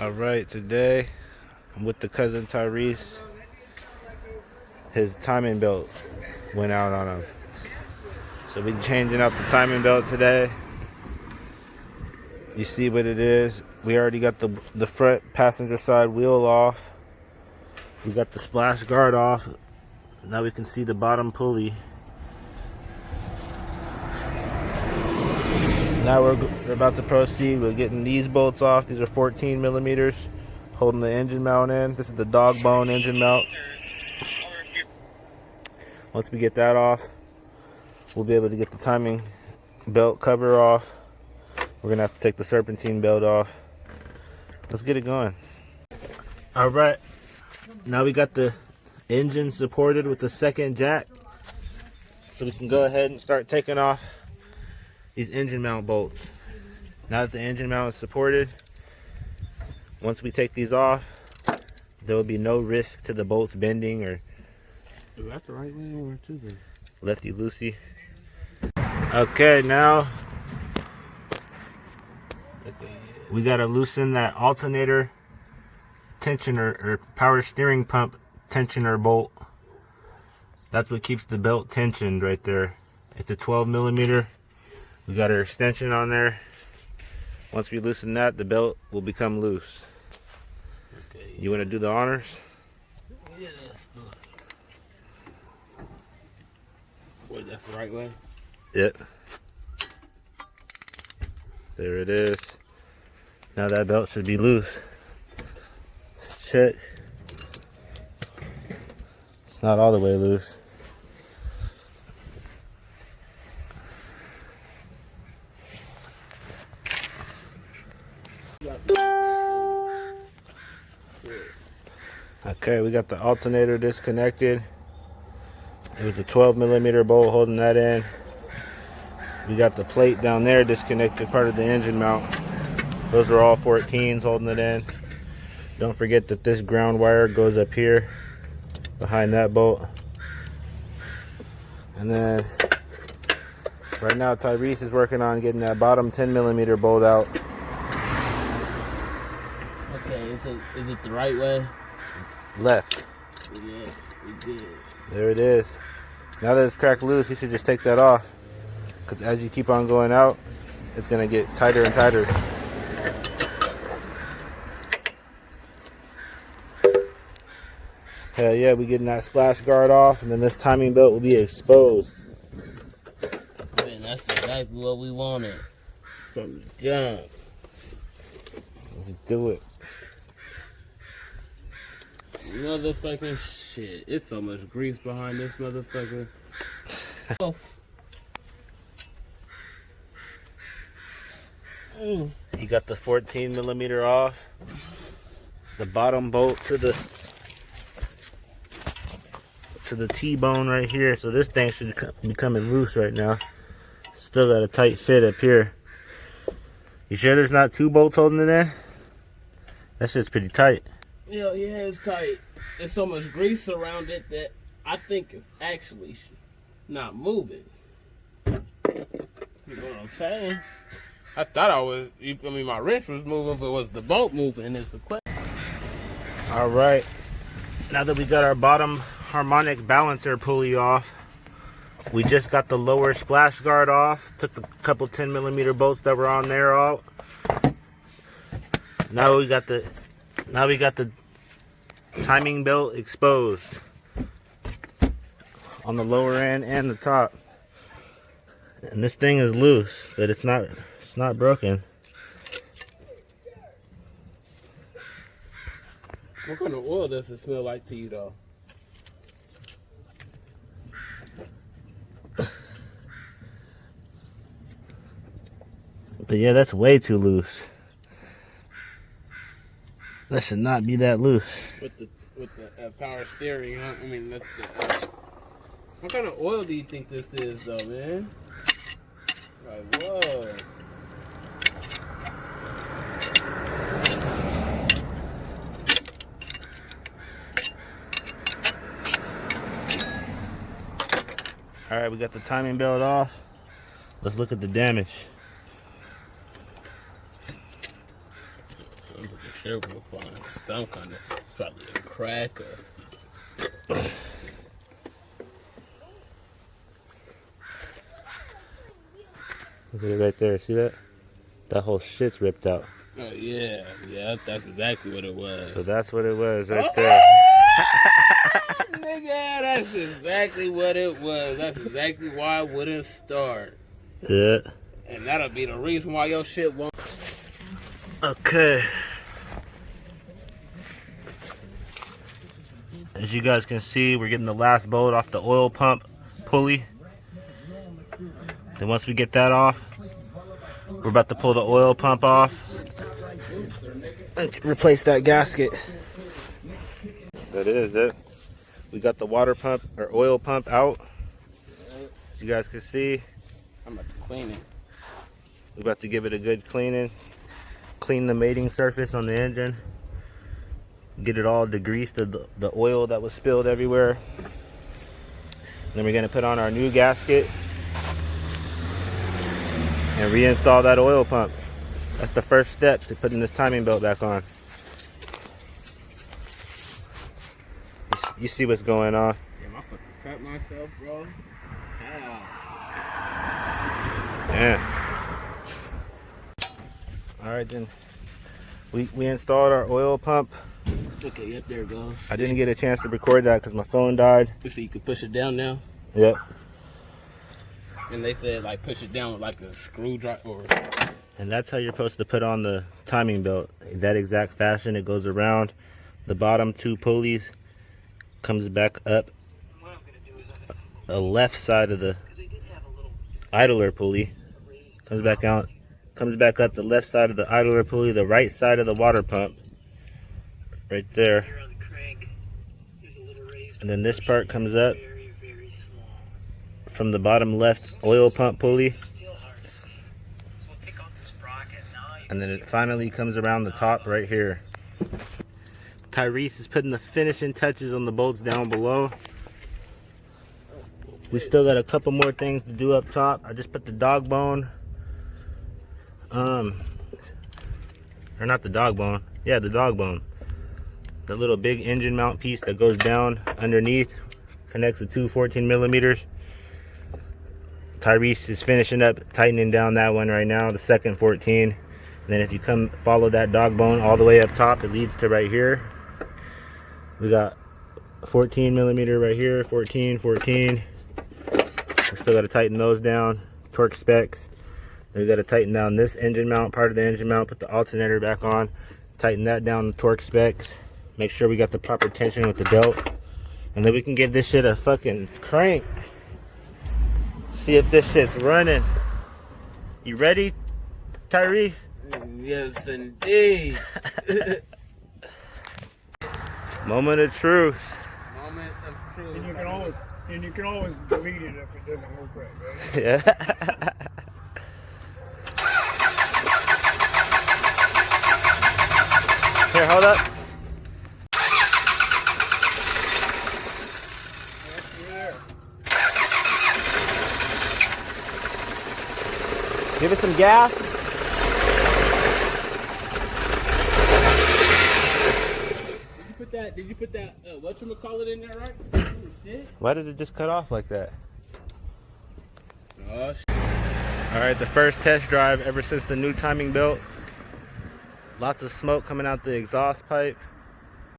Alright, today I'm with the cousin Tyrese. His timing belt went out on him. So we're changing out the timing belt today. You see what it is. We already got the front passenger side wheel off. We got the splash guard off. Now we can see the bottom pulley. Now we're about to proceed with getting these bolts off. These are 14 millimeters, holding the engine mount in. This is the dog bone engine mount. Once we get that off, we'll be able to get the timing belt cover off. We're gonna have to take the serpentine belt off. Let's get it going. All right, now we got the engine supported with the second jack, so we can go ahead and start taking off these engine mount bolts. Now that the engine mount is supported, once we take these off, there will be no risk to the bolts bending or is that the right way or to the lefty loosey. Okay, now we gotta loosen that alternator tensioner or power steering pump tensioner bolt. That's what keeps the belt tensioned right there. It's a 12 millimeter. We got our extension on there. Once we loosen that, the belt will become loose. Okay. You want to do the honors? Yeah, that's the... Wait, that's the right way? Yep. There it is. Now that belt should be loose. Let's check. It's not all the way loose. Okay, we got the alternator disconnected. It was a 12 millimeter bolt holding that in. We got the plate down there disconnected, part of the engine mount. Those are all 14s holding it in. Don't forget that this ground wire goes up here behind that bolt. And then right now Tyrese is working on getting that bottom 10 millimeter bolt out. Okay, is it the right way? Left. Yeah, we did. There it is. Now that it's cracked loose, you should just take that off. Because as you keep on going out, it's going to get tighter and tighter. Hell yeah, we're getting that splash guard off, and then this timing belt will be exposed. Man, that's exactly what we wanted from the jump. Let's do it. Motherfucking shit. It's so much grease behind this motherfucker. Oh. You got the 14 millimeter off. The bottom bolt to the T-bone right here. So this thing should be coming loose right now. Still got a tight fit up here. You sure there's not two bolts holding it in? That shit's pretty tight. Yeah, it's tight. There's so much grease around it that I think it's actually not moving. You know what I'm saying? I thought my wrench was moving, but was the bolt moving is the question. All right. Now that we got our bottom harmonic balancer pulley off, we just got the lower splash guard off. Took the couple 10 millimeter bolts that were on there out. Now we got the timing belt exposed on the lower end and the top. And this thing is loose, but it's not broken. What kind of oil does it smell like to you though? But yeah, that's way too loose. That should not be that loose. With the power steering, huh? I mean, what kind of oil do you think this is, though, man? Like, whoa. All right, we got the timing belt off. Let's look at the damage. I'm pretty sure we'll find some kind of, it's probably a crack or... Look at it right there. See that? That whole shit's ripped out. Oh, yeah. Yeah, that's exactly what it was. So that's what it was right there. Nigga, that's exactly what it was. That's exactly why I wouldn't start. Yeah. And that'll be the reason why your shit won't. Okay. As you guys can see, we're getting the last bolt off the oil pump pulley. Then once we get that off, we're about to pull the oil pump off and replace that gasket. That is it. We got the water pump or oil pump out. As you guys can see, I'm about to clean it. we're about to give it a good cleaning. Clean the mating surface on the engine. Get it all degreased of the oil that was spilled everywhere. Then we're gonna put on our new gasket and reinstall that oil pump. That's the first step to putting this timing belt back on. You see what's going on. Damn, I fucking cut myself, bro. How? Yeah. Alright then. We installed our oil pump. Okay, yep, there it goes. I didn't get a chance to record that because my phone died. You see, you can push it down now. Yep. And they said, like, push it down with, like, a screwdriver. Or... And that's how you're supposed to put on the timing belt. In that exact fashion, it goes around the bottom two pulleys, comes back up the left side of the idler pulley, comes back out, comes back up the left side of the idler pulley, the right side of the water pump, right there. And then this part comes up from the bottom left oil pump pulley. And then it finally comes around the top right here. Tyrese is putting the finishing touches on the bolts down below. We still got a couple more things to do up top. I just put the dog bone. Or not the dog bone. Yeah, the dog bone. The little big engine mount piece that goes down underneath. Connects with two 14 millimeters. Tyrese is finishing up, tightening down that one right now, the second 14. And then if you come follow that dog bone all the way up top, it leads to right here. We got 14 millimeter right here, 14, 14. We still got to tighten those down. Torque specs. Then we got to tighten down this engine mount, part of the engine mount, put the alternator back on. Tighten that down, the torque specs. Make sure we got the proper tension with the belt. And then we can give this shit a fucking crank. See if this shit's running. You ready, Tyrese? Yes, indeed. Moment of truth. Moment of truth. And you can always delete it if it doesn't work right, right? Yeah. Here, hold up. Give it some gas. Did you put that whatchamacallit in there, right? Shit. Why did it just cut off like that? Oh, shit. All right, the first test drive ever since the new timing belt. Lots of smoke coming out the exhaust pipe.